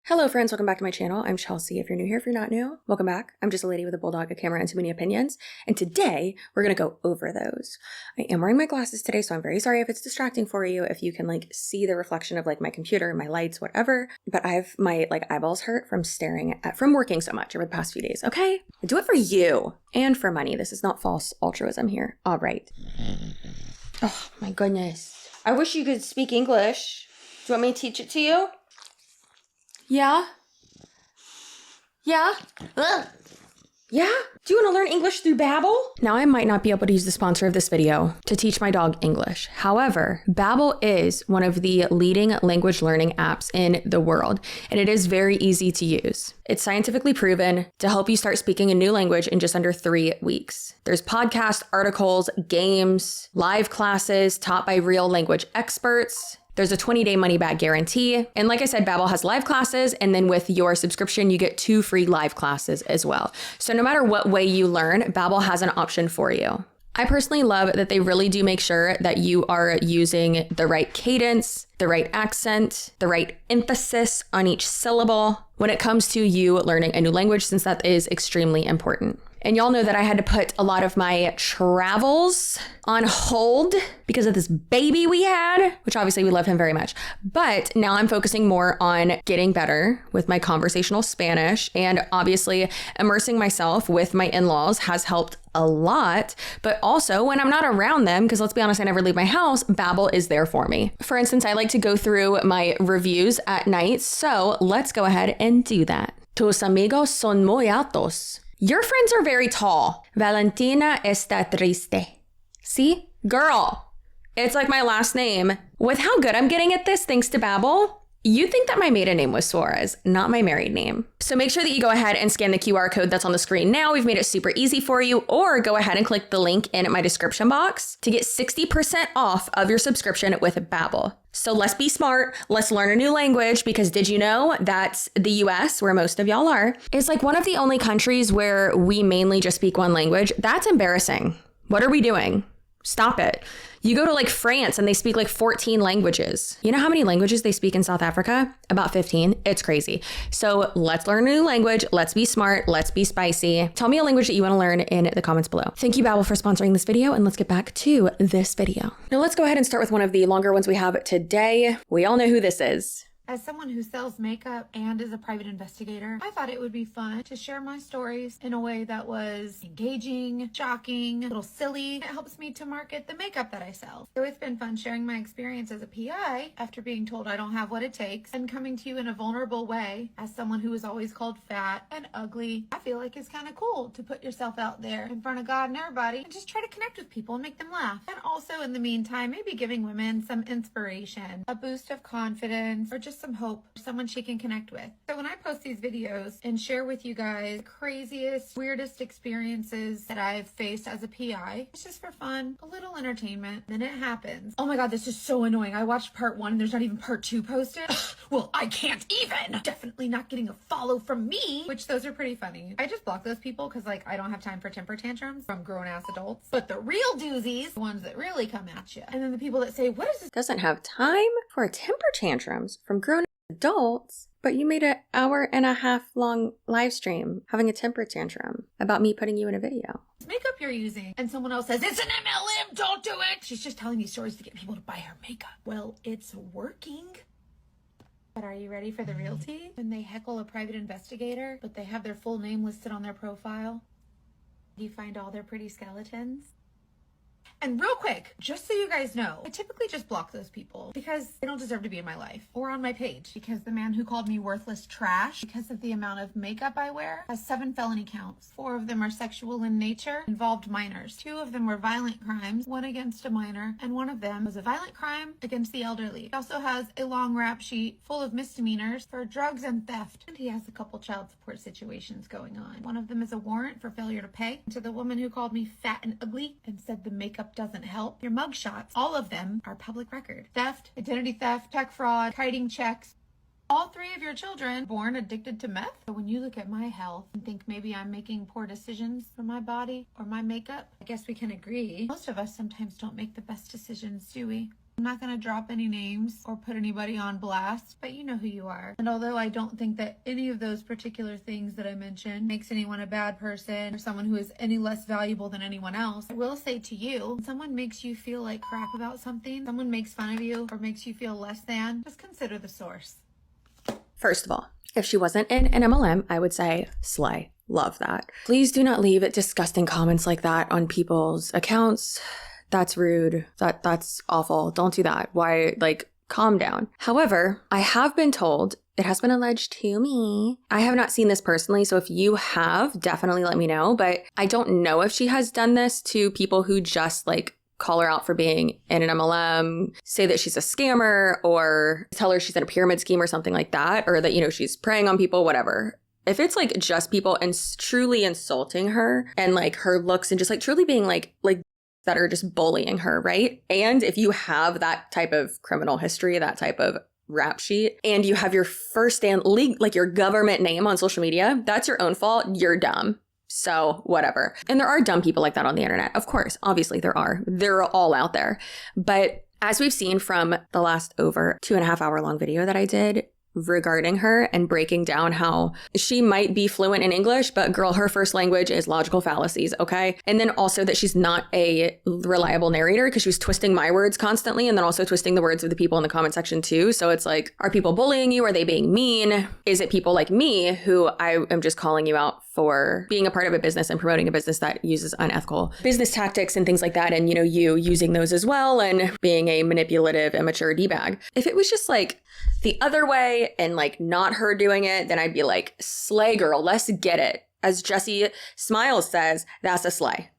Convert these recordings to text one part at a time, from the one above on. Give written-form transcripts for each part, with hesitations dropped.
Hello friends, welcome back to my channel. I'm Chelsea. If you're new here, if you're not new, welcome back. I'm just a lady with a bulldog, a camera, and too many opinions. And today we're gonna go over those. I am wearing my glasses today, so I'm very sorry if it's distracting for you, if you can see the reflection of my computer, my lights, whatever. But my eyeballs hurt from from working so much over the past few days. Okay, I do it for you and for money. This is not false altruism here. All right. Oh my goodness. I wish you could speak English. Do you want me to teach it to you? Yeah? Yeah? Ugh. Yeah? Do you want to learn English through Babel? Now, I might not be able to use the sponsor of this video to teach my dog English. However, Babel is one of the leading language learning apps in the world, and it is very easy to use. It's scientifically proven to help you start speaking a new language in just under 3 weeks. There's podcasts, articles, games, live classes taught by real language experts. There's a 20-day money-back guarantee. And like I said, Babel has live classes, and then with your subscription, you get 2 free live classes as well. So no matter what way you learn, Babel has an option for you. I personally love that they really do make sure that you are using the right cadence, the right accent, the right emphasis on each syllable when it comes to you learning a new language, since that is extremely important. And y'all know that I had to put a lot of my travels on hold because of this baby we had, which obviously we love him very much. But now I'm focusing more on getting better with my conversational Spanish, and obviously immersing myself with my in-laws has helped a lot. But also when I'm not around them, because let's be honest, I never leave my house, Babel is there for me. For instance, I like to go through my reviews at night. So let's go ahead and do that. Tus amigos son muy altos. Your friends are very tall. Valentina está triste. See? Girl. It's like my last name. With how good I'm getting at this thanks to Babel, you'd think that my maiden name was Suarez, not my married name. So make sure that you go ahead and scan the QR code that's on the screen now. We've made it super easy for you. Or go ahead and click the link in my description box to get 60% off of your subscription with Babel. So let's be smart. Let's learn a new language, because did you know that the US, where most of y'all are, is one of the only countries where we mainly just speak one language? That's embarrassing. What are we doing? Stop it. You go to France and they speak 14 languages. You know how many languages they speak in South Africa? About 15. It's crazy. So let's learn a new language. Let's be smart. Let's be spicy. Tell me a language that you want to learn in the comments below. Thank you, Babel, for sponsoring this video, and let's get back to this video. Now let's go ahead and start with one of the longer ones we have today. We all know who this is. As someone who sells makeup and is a private investigator, I thought it would be fun to share my stories in a way that was engaging, shocking, a little silly. It helps me to market the makeup that I sell. So it's been fun sharing my experience as a PI after being told I don't have what it takes, and coming to you in a vulnerable way as someone who is always called fat and ugly. I feel like it's kind of cool to put yourself out there in front of God and everybody and just try to connect with people and make them laugh. And also in the meantime, maybe giving women some inspiration, a boost of confidence, or just some hope, someone she can connect with. So when I post these videos and share with you guys the craziest, weirdest experiences that I've faced as a PI, it's just for fun, a little entertainment. Then it happens. Oh my God, this is so annoying. I watched part 1 and there's not even part 2 posted. Well, I can't even. Definitely not getting a follow from me, which those are pretty funny. I just block those people because I don't have time for temper tantrums from grown ass adults. But the real doozies, the ones that really come at you. And then the people that say, what is this? Doesn't have time for temper tantrums from grown adults, but you made an 1.5 hour long live stream having a temper tantrum about me putting you in a video. Makeup you're using, and someone else says it's an MLM, don't do it. She's just telling these stories to get people to buy her makeup. Well, it's working. But are you ready for the real tea? When they heckle a private investigator, but they have their full name listed on their profile, do you find all their pretty skeletons? And real quick, just so you guys know, I typically just block those people because they don't deserve to be in my life or on my page, because the man who called me worthless trash because of the amount of makeup I wear has 7 felony counts. 4 of them are sexual in nature, involved minors. 2 of them were violent crimes, 1 against a minor, and 1 of them was a violent crime against the elderly. He also has a long rap sheet full of misdemeanors for drugs and theft. And he has a couple child support situations going on. 1 of them is a warrant for failure to pay. And to the woman who called me fat and ugly and said the makeup doesn't help, your mugshots, all of them are public record. Theft, identity theft, check fraud, kiting checks. All 3 of your children born addicted to meth. So when you look at my health and think maybe I'm making poor decisions for my body or my makeup, I guess we can agree most of us sometimes don't make the best decisions, do we? I'm not going to drop any names or put anybody on blast, but you know who you are. And although I don't think that any of those particular things that I mentioned makes anyone a bad person or someone who is any less valuable than anyone else, I will say to you, when someone makes you feel like crap about something, someone makes fun of you or makes you feel less than, just consider the source. First of all, if she wasn't in an MLM, I would say slay. Love that. Please do not leave disgusting comments like that on people's accounts. That's rude. That's awful. Don't do that. Why? Like, calm down. However, I have been told, it has been alleged to me. I have not seen this personally, so if you have, definitely let me know. But I don't know if she has done this to people who just like call her out for being in an MLM, say that she's a scammer, or tell her she's in a pyramid scheme or something like that, or that, you know, she's preying on people, whatever. If it's like just people and truly insulting her and like her looks and just like truly being like that are just bullying her, right? And if you have that type of criminal history, that type of rap sheet, and you have your first and like your government name on social media, that's your own fault. You're dumb. So whatever. And there are dumb people like that on the internet. Of course, obviously there are. They're all out there. But as we've seen from the last over 2.5 hour long video that I did regarding her and breaking down how she might be fluent in English, but girl, her first language is logical fallacies, okay? And then also that she's not a reliable narrator because she was twisting my words constantly and then also twisting the words of the people in the comment section too. So it's like, are people bullying you? Are they being mean? Is it people like me who I am just calling you out for being a part of a business and promoting a business that uses unethical business tactics and things like that, and, you know, you using those as well and being a manipulative, immature D-bag? If it was just like the other way and like not her doing it, then I'd be like, slay girl, let's get it. As Jessie Smiles says, that's a slay.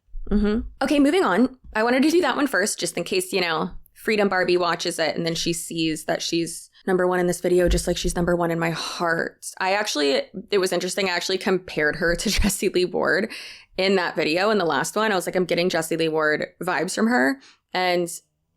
Okay, moving on. I wanted to do that one first, just in case, you know, Freedom Barbie watches it and then she sees that she's #1 in this video, just like she's #1 in my heart. It was interesting. I actually compared her to Jessie Lee Ward in that video. In the last one, I was like, I'm getting Jessie Lee Ward vibes from her. And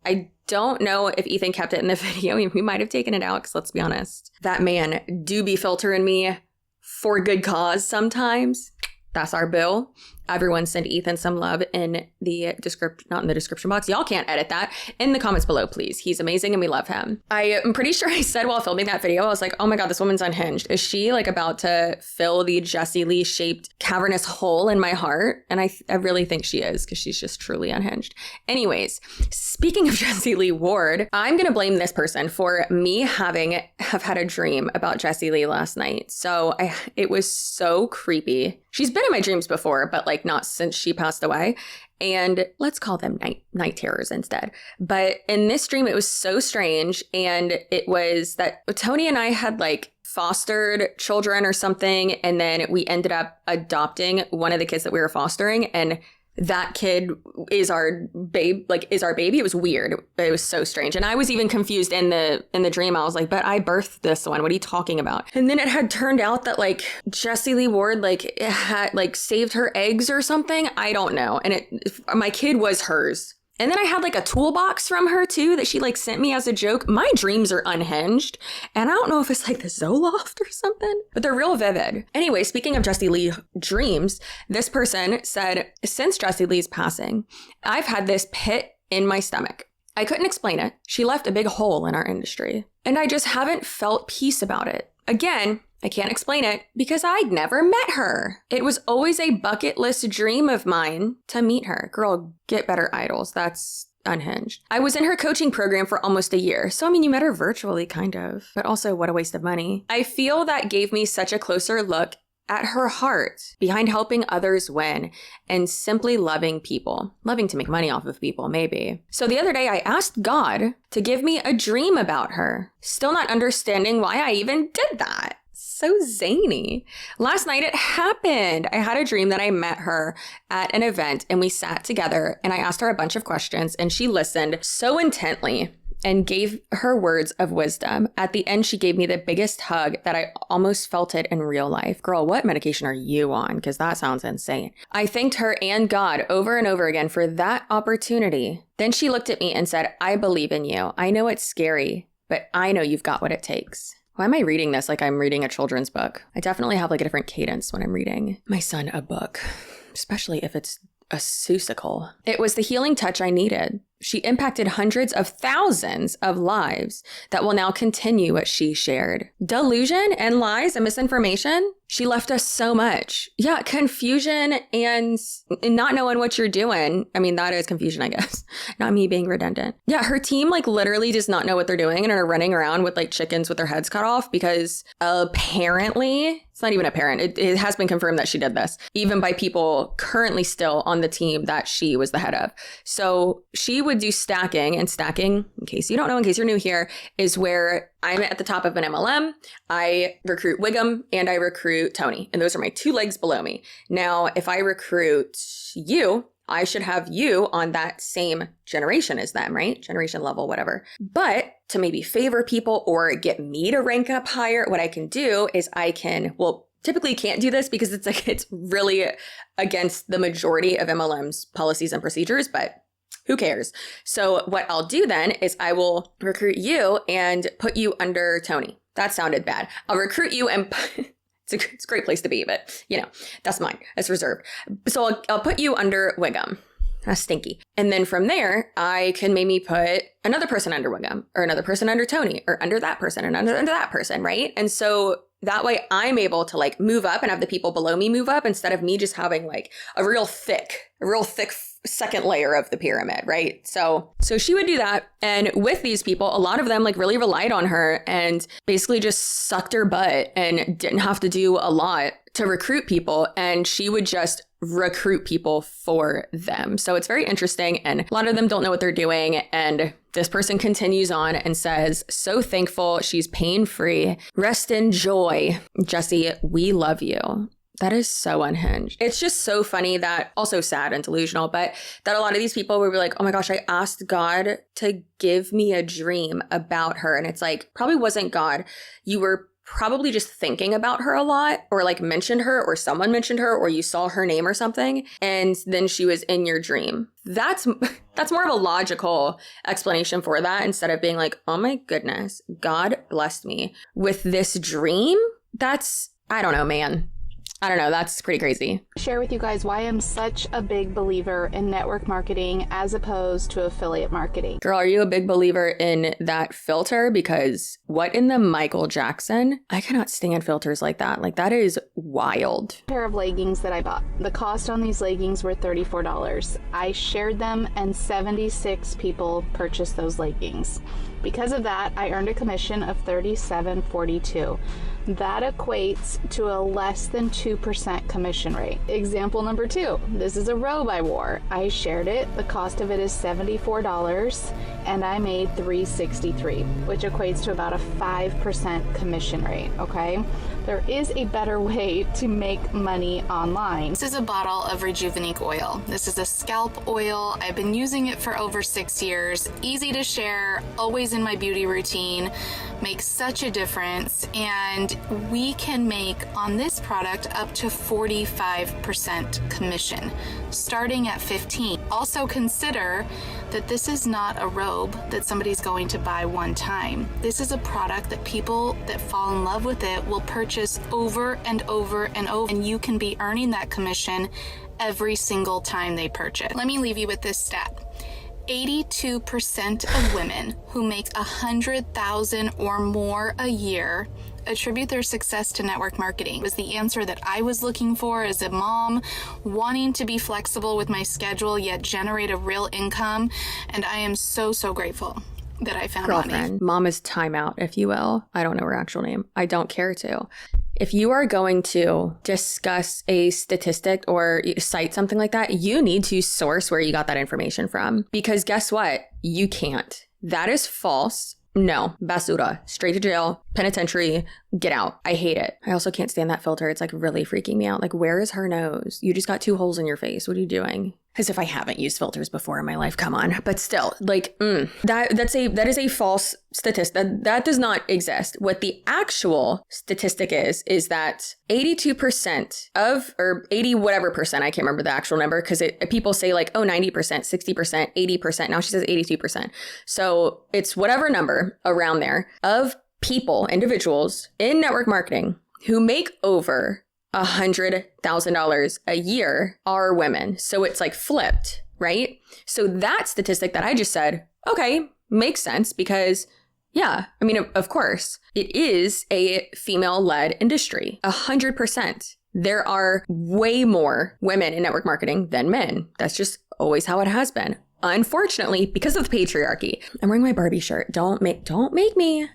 I don't know if Ethan kept it in the video. We might have taken it out because let's be honest, that man do be filtering me for good cause sometimes. That's our bill. Everyone send Ethan some love in the description, not in the description box. Y'all can't edit that. In the comments below, please. He's amazing and we love him. I am pretty sure I said while filming that video, I was like, oh my God, this woman's unhinged. Is she like about to fill the Jessie Lee shaped cavernous hole in my heart? And I really think she is because she's just truly unhinged. Anyways, speaking of Jessie Lee Ward, I'm going to blame this person for me have had a dream about Jessie Lee last night. So it was so creepy. She's been in my dreams before, but like not since she passed away. And let's call them night terrors instead. But in this dream, it was so strange. And it was that Tony and I had like fostered children or something. And then we ended up adopting one of the kids that we were fostering. And that kid is our baby. It was weird. It was so strange. And I was even confused in the dream. I was like, but I birthed this one. What are you talking about? And then it had turned out that like Jessie Lee Ward, like it had like saved her eggs or something. I don't know. And my kid was hers. And then I had like a toolbox from her too that she like sent me as a joke. My dreams are unhinged. And I don't know if it's like the Zoloft or something, but they're real vivid. Anyway, speaking of Jessie Lee dreams, this person said, since Jessie Lee's passing, I've had this pit in my stomach. I couldn't explain it. She left a big hole in our industry. And I just haven't felt peace about it. Again, I can't explain it because I'd never met her. It was always a bucket list dream of mine to meet her. Girl, get better idols. That's unhinged. I was in her coaching program for almost a year. So, I mean, you met her virtually, kind of. But also, what a waste of money. I feel that gave me such a closer look at her heart behind helping others win and simply loving people. Loving to make money off of people, maybe. So the other day I asked God to give me a dream about her, still not understanding why I even did that. So zany. Last night it happened. I had a dream that I met her at an event and we sat together and I asked her a bunch of questions and she listened so intently and gave her words of wisdom. At the end, she gave me the biggest hug that I almost felt it in real life. Girl, what medication are you on? Because that sounds insane. I thanked her and God over and over again for that opportunity. Then she looked at me and said, I believe in you. I know it's scary, but I know you've got what it takes. Why am I reading this like I'm reading a children's book? I definitely have like a different cadence when I'm reading my son a book, especially if it's a seussical. It was the healing touch I needed. She impacted hundreds of thousands of lives that will now continue what she shared. Delusion and lies and misinformation. She left us so much. Yeah, confusion and not knowing what you're doing. I mean, that is confusion, I guess. Not me being redundant. Yeah, her team like literally does not know what they're doing and are running around with like chickens with their heads cut off because apparently, it's not even apparent. It has been confirmed that she did this, even by people currently still on the team that she was the head of. So she would do stacking, and stacking, in case you don't know, in case you're new here, is where I'm at the top of an MLM. I recruit Wiggum and I recruit Tony. And those are my two legs below me. Now, if I recruit you, I should have you on that same generation as them, right? Generation level, whatever. But to maybe favor people or get me to rank up higher, what I can do is I can, well, typically can't do this because it's like, it's really against the majority of MLM's policies and procedures, but who cares? So what I'll do then is I will recruit you and put you under Tony. That sounded bad. I'll recruit you and it's a great place to be, but you know, that's mine. That's reserved. So I'll put you under Wiggum. That's stinky. And then from there, I can maybe put another person under Wiggum or another person under Tony or under that person and under that person, right? And so that way I'm able to like move up and have the people below me move up instead of me just having like a real thick second layer of the pyramid, right? So she would do that. And with these people, a lot of them like really relied on her and basically just sucked her butt and didn't have to do a lot to recruit people. And she would just recruit people for them. So it's very interesting. And a lot of them don't know what they're doing. And this person continues on and says, so thankful. She's pain-free. Rest in joy. Jesse, we love you. That is so unhinged. It's just so funny that, also sad and delusional, but that a lot of these people will be like, oh my gosh, I asked God to give me a dream about her. And it's like, probably wasn't God. You were probably just thinking about her a lot, or like mentioned her, or someone mentioned her, or you saw her name or something, and then she was in your dream. That's more of a logical explanation for that, instead of being like, oh my goodness, God blessed me with this dream. That's, I don't know, man. I don't know. That's pretty crazy. Share with you guys why I'm such a big believer in network marketing as opposed to affiliate marketing. Girl, are you a big believer in that filter? Because what in the Michael Jackson? I cannot stand filters like that. Like, that is wild. Pair of leggings that I bought. The cost on these leggings were $34. I shared them and 76 people purchased those leggings. Because of that, I earned a commission of $37.42. That equates to a less than 2% commission rate. Example number 2. This is a robe I wore. I shared it. The cost of it is $74 and I made $363, which equates to about a 5% commission rate, okay? There is a better way to make money online. This is a bottle of Rejuvenate oil. This is a scalp oil. I've been using it for over 6 years. Easy to share, always in my beauty routine. Makes such a difference, and we can make on this product up to 45% commission, starting at 15. Also consider that this is not a robe that somebody's going to buy one time. This is a product that people that fall in love with it will purchase over and over and over, and you can be earning that commission every single time they purchase. Let me leave you with this stat. 82% of women who make $100,000 or more a year attribute their success to network marketing. It was the answer that I was looking for as a mom, wanting to be flexible with my schedule yet generate a real income, and I am so grateful that I found Girlfriend. money. Mom is timeout, if you will. I don't know her actual name. I don't care to. If you are going to discuss a statistic or cite something like that, you need to source where you got that information from. Because guess what? You can't. That is false. No. Basura. Straight to jail. Penitentiary. Get out. I hate it. I also can't stand that filter. It's like really freaking me out. Like, where is her nose? You just got 2 holes in your face. What are you doing? As if I haven't used filters before in my life. Come on. But still, like, that is a false statistic. That does not exist. What the actual statistic is that 82% of, or 80 whatever percent, I can't remember the actual number, because people say like, oh, 90%, 60%, 80%. Now she says 82%. So it's whatever number around there of people, individuals in network marketing who make over $100,000 a year are women. So it's like flipped, right? So that statistic that I just said, okay, makes sense because yeah, I mean, of course, it is a female-led industry, 100%. There are way more women in network marketing than men. That's just always how it has been. Unfortunately, because of the patriarchy. I'm wearing my Barbie shirt. Don't make me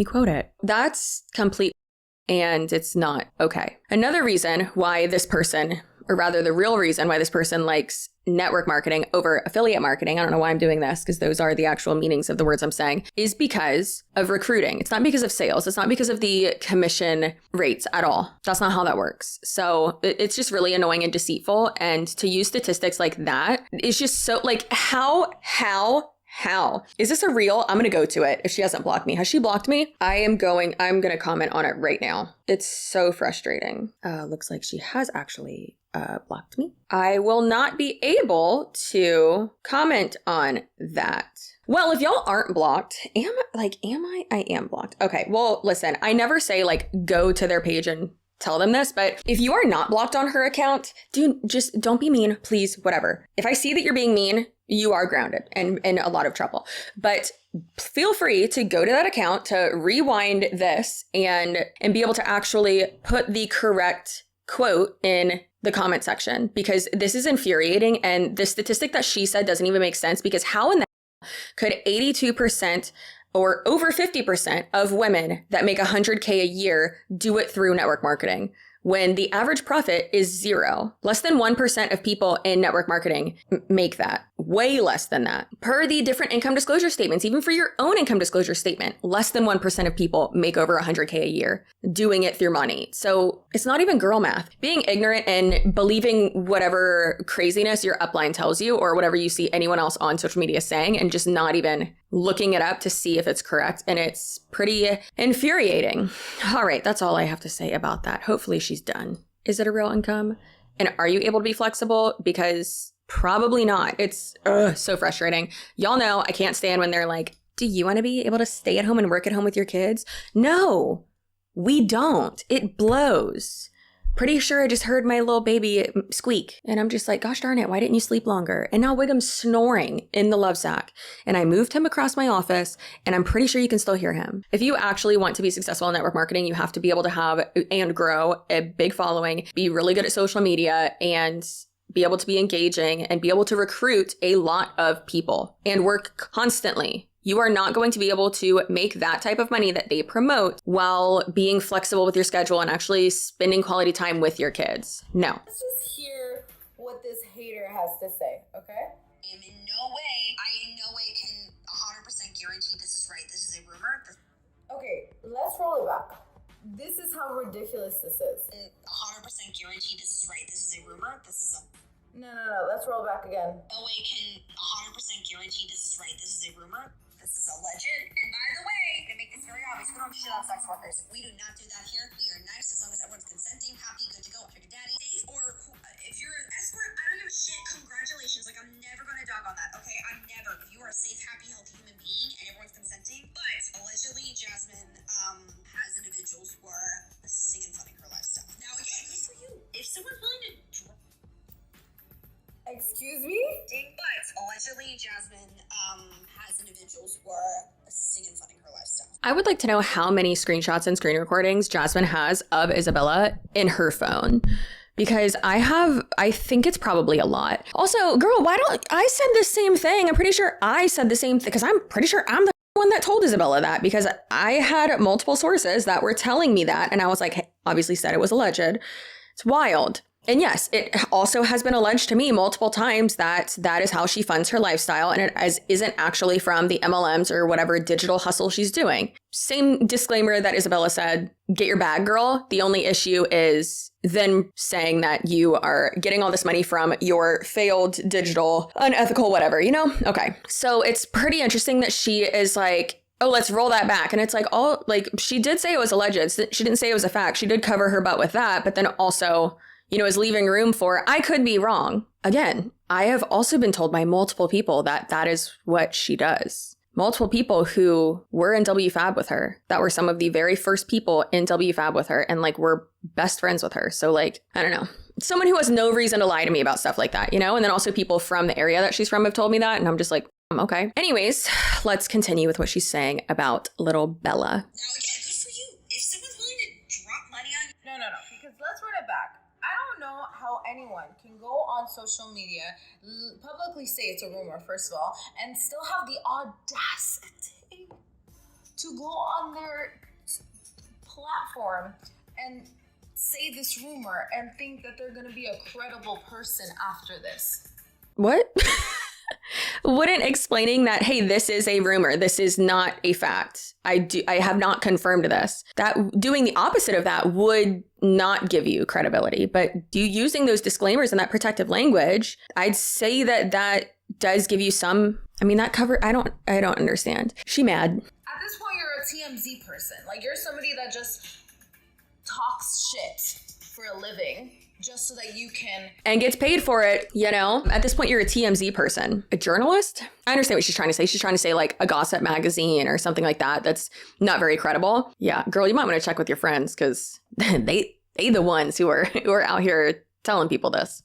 quote it. That's complete, and it's not okay. Another reason why this person, or rather the real reason why this person likes network marketing over affiliate marketing, I don't know why I'm doing this because those are the actual meanings of the words I'm saying, is because of recruiting. It's not because of sales. It's not because of the commission rates at all. That's not how that works. So it's just really annoying and deceitful. And to use statistics like that is just so like, how? Is this a real? I'm going to go to it if she hasn't blocked me. Has she blocked me? I'm going to comment on it right now. It's so frustrating. Looks like she has actually blocked me. I will not be able to comment on that. Well, if y'all aren't blocked, am I? I am blocked. Okay, well, listen, I never say like go to their page and tell them this, but if you are not blocked on her account, just don't be mean, please, whatever. If I see that you're being mean, you are grounded and in a lot of trouble. But feel free to go to that account to rewind this and be able to actually put the correct quote in the comment section, because this is infuriating. And the statistic that she said doesn't even make sense, because how in the hell could 82% or over 50% of women that make 100K a year do it through network marketing when the average profit is zero? Less than 1% of people in network marketing make that. Way less than that. Per the different income disclosure statements, even for your own income disclosure statement, less than 1% of people make over 100K a year doing it through money. So it's not even girl math. Being ignorant and believing whatever craziness your upline tells you or whatever you see anyone else on social media saying and just not even looking it up to see if it's correct. And it's pretty infuriating. All right, that's all I have to say about that. Hopefully she's done. Is it a real income? And are you able to be flexible? Because probably not. It's so frustrating. Y'all know I can't stand when they're like, do you want to be able to stay at home and work at home with your kids? No, we don't. It blows. Pretty sure I just heard my little baby squeak. And I'm just like, gosh darn it, why didn't you sleep longer? And now Wigham's snoring in the love sack. And I moved him across my office, and I'm pretty sure you can still hear him. If you actually want to be successful in network marketing, you have to be able to have and grow a big following, be really good at social media, and be able to be engaging and be able to recruit a lot of people and work constantly. You are not going to be able to make that type of money that they promote while being flexible with your schedule and actually spending quality time with your kids. No. Let's just hear what this hater has to say, okay? I in no way can 100% guarantee this is right. This is a rumor. Okay, let's roll it back. This is how ridiculous this is. 100% guarantee this is right. This is a rumor. This is a... No, let's roll back again. No way can 100% guarantee this is right. This is a rumor. This is alleged. And by the way, to make this very obvious, we don't shit on sex workers. We do not do that here. We are nice as long as everyone's consenting, happy, good to go, sugar daddy. Safe, or if you're an escort, I don't give a shit. Congratulations. Like, I'm never gonna dog on that, okay? I'm never. If you are a safe, happy, healthy human being and everyone's consenting. But allegedly, Jasmine has individuals who are singing, funding her lifestyle. Now, again, it's for you. If someone's willing to drop. Excuse me? But allegedly, Jasmine has individuals who are singing, funding her lifestyle. I would like to know how many screenshots and screen recordings Jasmine has of Isabella in her phone. Because I think it's probably a lot. Also, girl, I said the same thing. I'm pretty sure I said the same thing because I'm pretty sure I'm the one that told Isabella that, because I had multiple sources that were telling me that. And I was like, hey, obviously said it was alleged. It's wild. And yes, it also has been alleged to me multiple times that that is how she funds her lifestyle, and it isn't actually from the MLMs or whatever digital hustle she's doing. Same disclaimer that Isabella said, get your bag, girl. The only issue is then saying that you are getting all this money from your failed digital, unethical, whatever, you know? Okay. So it's pretty interesting that she is like, oh, let's roll that back. And it's like, she did say it was alleged. She didn't say it was a fact. She did cover her butt with that, but then also, you know, is leaving room for, I could be wrong. Again, I have also been told by multiple people that that is what she does. Multiple people who were in WFAB with her, that were some of the very first people in WFAB with her and like were best friends with her. So like, I don't know. someone who has no reason to lie to me about stuff like that, you know? And then also people from the area that she's from have told me that. And I'm just like, okay. Anyways, let's continue with what she's saying about little Bella. Now again, good for you. If someone's willing to drop money on No, because let's run it back. I don't know how anyone can go on social media, publicly say it's a rumor, first of all, and still have the audacity to go on their platform and say this rumor and think that they're going to be a credible person after this. What? Wouldn't explaining that, hey, this is a rumor, this is not a fact, I have not confirmed this, that doing the opposite of that would not give you credibility. But using those disclaimers and that protective language, I'd say that does give you some, I mean, that cover, I don't understand. She mad. At this point, you're a TMZ person. Like, you're somebody that just talks shit for a living just so that you can... And gets paid for it, you know? At this point, you're a TMZ person. A journalist? I understand what she's trying to say. She's trying to say like a gossip magazine or something like that. That's not very credible. Yeah, girl, you might want to check with your friends because they the ones who are out here telling people this.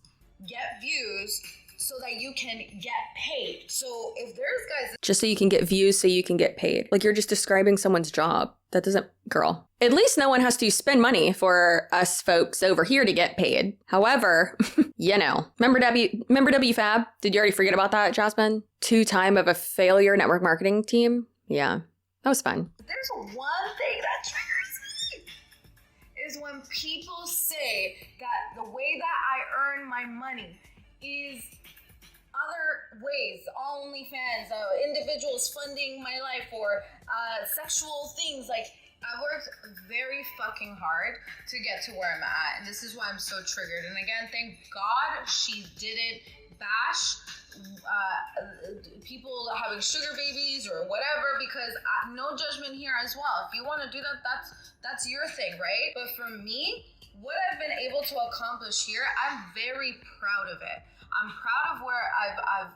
Get views so that you can get paid. So if there's guys... Just so you can get views so you can get paid. Like you're just describing someone's job. That doesn't... Girl. At least no one has to spend money for us folks over here to get paid. However, you know. Remember WFAB? Did you already forget about that, Jasmine? 2-time of a failure network marketing team? Yeah. That was fun. There's one thing that triggers me. Is when people say that the way that I earn my money is other ways, OnlyFans, individuals funding my life, or sexual things. Like, I worked very fucking hard to get to where I'm at, and this is why I'm so triggered. And again, thank God she didn't bash people having sugar babies or whatever, because no judgment here as well. If you want to do that, that's your thing, right? But for me, what I've been able to accomplish here, I'm very proud of it. I'm proud of where I've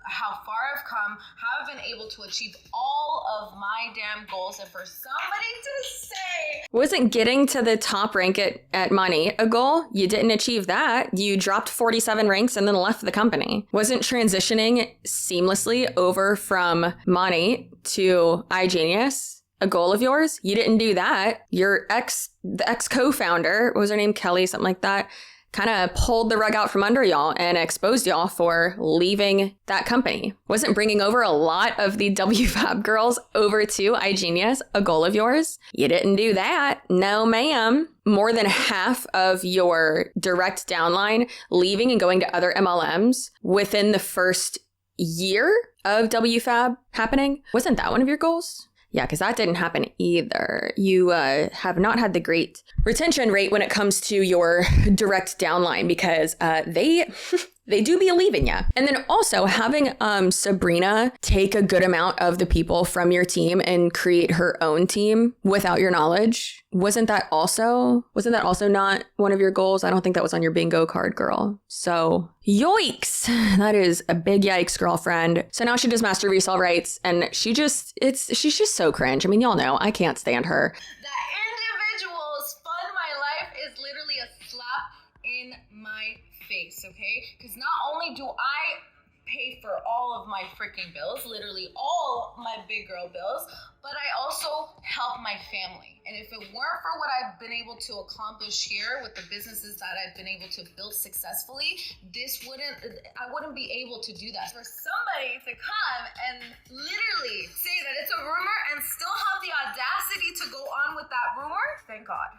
how far I've come, how I've been able to achieve all of my damn goals. And for somebody to say... Wasn't getting to the top rank at Money a goal? You didn't achieve that. You dropped 47 ranks and then left the company. Wasn't transitioning seamlessly over from Money to iGenius a goal of yours? You didn't do that. Your the ex co-founder, what was her name? Kelly, something like that, kind of pulled the rug out from under y'all and exposed y'all for leaving that company. Wasn't bringing over a lot of the WFAB girls over to iGenius a goal of yours? You didn't do that. No, ma'am. More than half of your direct downline leaving and going to other MLMs within the first year of WFAB happening. Wasn't that one of your goals? Yeah, because that didn't happen either. You have not had the great retention rate when it comes to your direct downline, because they do be leaving you. And then also having Sabrina take a good amount of the people from your team and create her own team without your knowledge. Wasn't that also not one of your goals? I don't think that was on your bingo card, girl. So yikes. That is a big yikes, girlfriend. So now she does master resale rights, and she's just so cringe. I mean, y'all know I can't stand her. That individuals fund my life is literally a slap in my face, okay? Because not only do I pay for all of my freaking bills, literally all my big girl bills, but I also help my family. And if it weren't for what I've been able to accomplish here with the businesses that I've been able to build successfully, I wouldn't be able to do that. For somebody to come and literally say that it's a rumor and still have the audacity to go on with that rumor, thank God.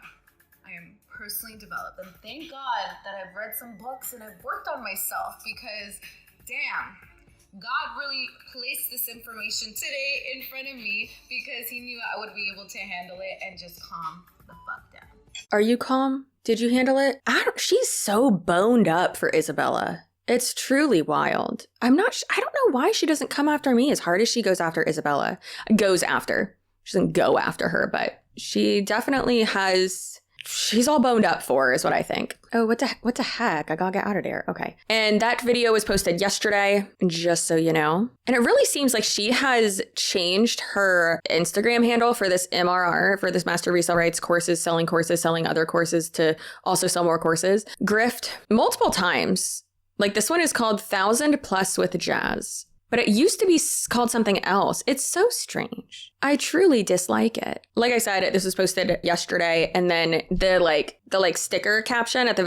I am personally developed, and thank God that I've read some books and I've worked on myself, because damn, God really placed this information today in front of me because he knew I would be able to handle it and just calm the fuck down. Are you calm? Did you handle it? She's so boned up for Isabella. It's truly wild. I don't know why she doesn't come after me as hard as she goes after Isabella. She doesn't go after her, but she definitely has she's all boned up for is what I think. Oh, what the heck? I gotta get out of there. Okay. And that video was posted yesterday, just so you know. And it really seems like she has changed her Instagram handle for this MRR, for this Master Resale Rights courses, selling other courses to also sell more courses. Grift multiple times. Like this one is called 1,000 Plus with Jazz. But it used to be called something else. It's so strange. I truly dislike it. Like I said, this was posted yesterday, and then the sticker caption at the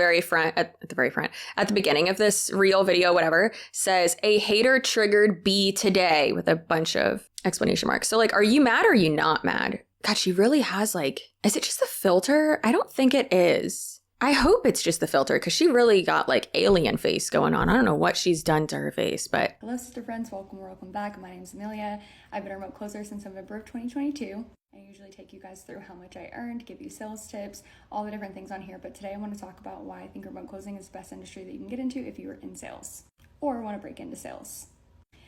beginning of this reel video, whatever, says, "A hater triggered B today," with a bunch of exclamation marks. So like, are you mad or are you not mad? God, she really has is it just the filter? I don't think it is. I hope it's just the filter because she really got alien face going on. I don't know what she's done to her face, but. Hello, sister friends. Welcome back. My name is Amelia. I've been a remote closer since November of 2022. I usually take you guys through how much I earned, give you sales tips, all the different things on here. But today I want to talk about why I think remote closing is the best industry that you can get into if you are in sales or want to break into sales.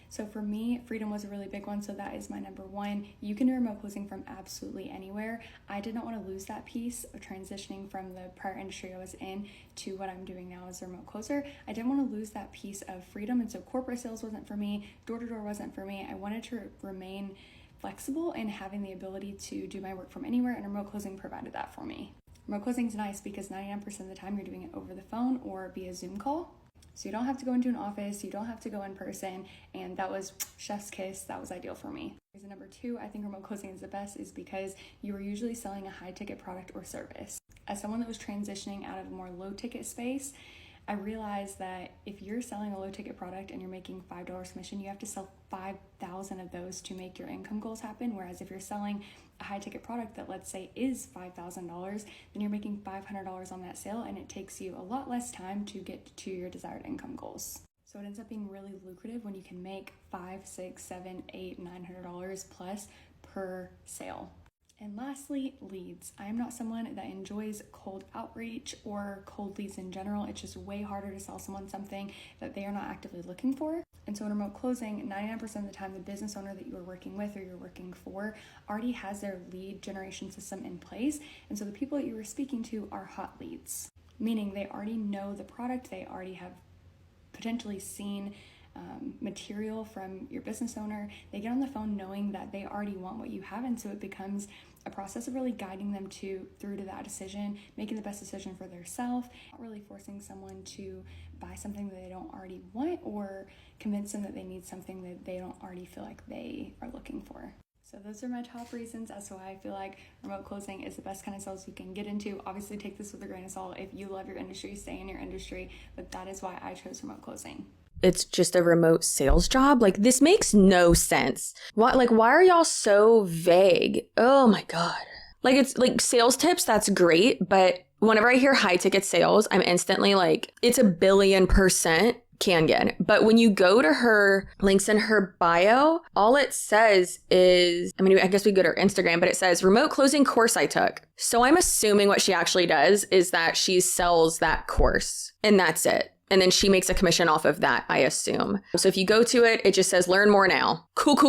So for me, freedom was a really big one, so that is my number one. You can do remote closing from absolutely anywhere. I did not want to lose that piece of transitioning from the prior industry I was in to what I'm doing now as a remote closer. I didn't want to lose that piece of freedom, and so corporate sales wasn't for me, door-to-door wasn't for me. I wanted to remain flexible and having the ability to do my work from anywhere, and remote closing provided that for me. Remote closing is nice because 99% of the time you're doing it over the phone or via Zoom call. So you don't have to go into an office, you don't have to go in person, and that was chef's kiss. That was ideal for me. Reason number two, I think remote closing is the best is because you are usually selling a high ticket product or service. As someone that was transitioning out of a more low ticket space, I realized that if you're selling a low ticket product and you're making $5 commission, you have to sell 5,000 of those to make your income goals happen. Whereas if you're selling a high ticket product that let's say is $5,000, then you're making $500 on that sale, and it takes you a lot less time to get to your desired income goals. So it ends up being really lucrative when you can make $500, $600, $700, $800, $900 plus per sale. And lastly, leads. I am not someone that enjoys cold outreach or cold leads in general. It's just way harder to sell someone something that they are not actively looking for. And so in remote closing, 99% of the time, the business owner that you are working with or you're working for already has their lead generation system in place. And so the people that you are speaking to are hot leads, meaning they already know the product, they already have potentially seen material from your business owner. They get on the phone knowing that they already want what you have, and so it becomes a process of really guiding them through to that decision, making the best decision for themselves, not really forcing someone to buy something that they don't already want or convince them that they need something that they don't already feel like they are looking for. So those are my top reasons as to why I feel like remote closing is the best kind of sales you can get into. Obviously, take this with a grain of salt. If you love your industry, stay in your industry, but that is why I chose remote closing. It's just a remote sales job. This makes no sense. Why are y'all so vague? Oh my God. It's sales tips, that's great. But whenever I hear high ticket sales, I'm instantly it's 1,000,000,000% can get. But when you go to her links in her bio, all it says is, I guess we go to her Instagram, but it says remote closing course I took. So I'm assuming what she actually does is that she sells that course and that's it. And then she makes a commission off of that, I assume. So if you go to it, it just says learn more now. Cool.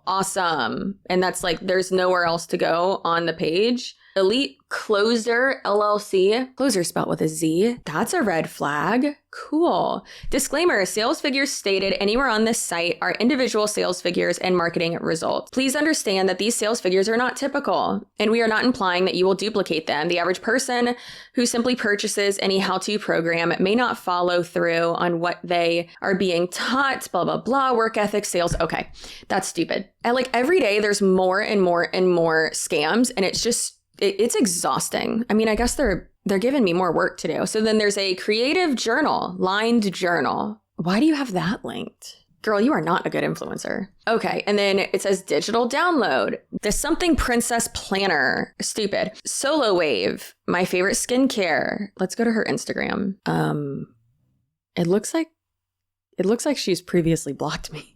Awesome. And that's there's nowhere else to go on the page. Elite Closer LLC. Closer spelled with a Z. That's a red flag. Cool. Disclaimer, sales figures stated anywhere on this site are individual sales figures and marketing results. Please understand that these sales figures are not typical, and we are not implying that you will duplicate them. The average person who simply purchases any how-to program may not follow through on what they are being taught, blah, blah, blah, work ethic, sales. Okay, that's stupid. And every day there's more and more and more scams, and it's exhausting. I guess they're giving me more work to do. So then there's a creative journal, lined journal. Why do you have that linked? Girl, you are not a good influencer. Okay, and then it says digital download. The something princess planner. Stupid. Solo Wave, my favorite skincare. Let's go to her Instagram. It looks like she's previously blocked me.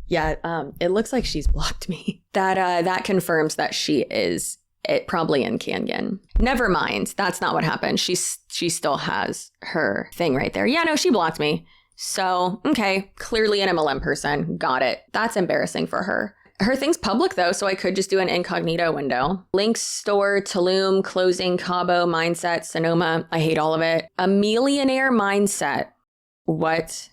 Yeah, it looks like she's blocked me. That confirms that she is probably in Canyon. Never mind. That's not what happened. She still has her thing right there. Yeah, no, she blocked me. So, okay, clearly an MLM person. Got it. That's embarrassing for her. Her thing's public though, so I could just do an incognito window. Links, store, Tulum, closing, Cabo, mindset, Sonoma. I hate all of it. A millionaire mindset. What?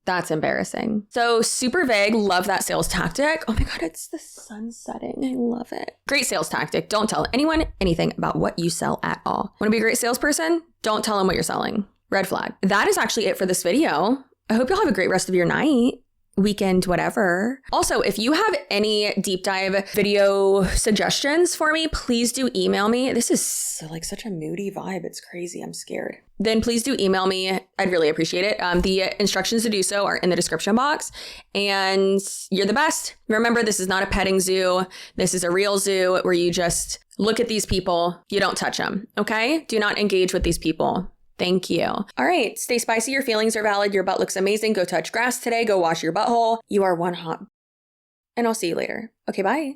That's embarrassing. So super vague. Love that sales tactic. Oh my God, it's the sun setting. I love it. Great sales tactic. Don't tell anyone anything about what you sell at all. Want to be a great salesperson? Don't tell them what you're selling. Red flag. That is actually it for this video. I hope you'll have a great rest of your night, weekend, whatever. Also, if you have any deep dive video suggestions for me, please do email me. This is like such a moody vibe. It's crazy. I'm scared. Then please do email me. I'd really appreciate it. The instructions to do so are in the description box. And you're the best. Remember, this is not a petting zoo. This is a real zoo where you just look at these people. You don't touch them. Okay? Do not engage with these people. Thank you. All right. Stay spicy. Your feelings are valid. Your butt looks amazing. Go touch grass today. Go wash your butthole. You are one hot. And I'll see you later. Okay, bye.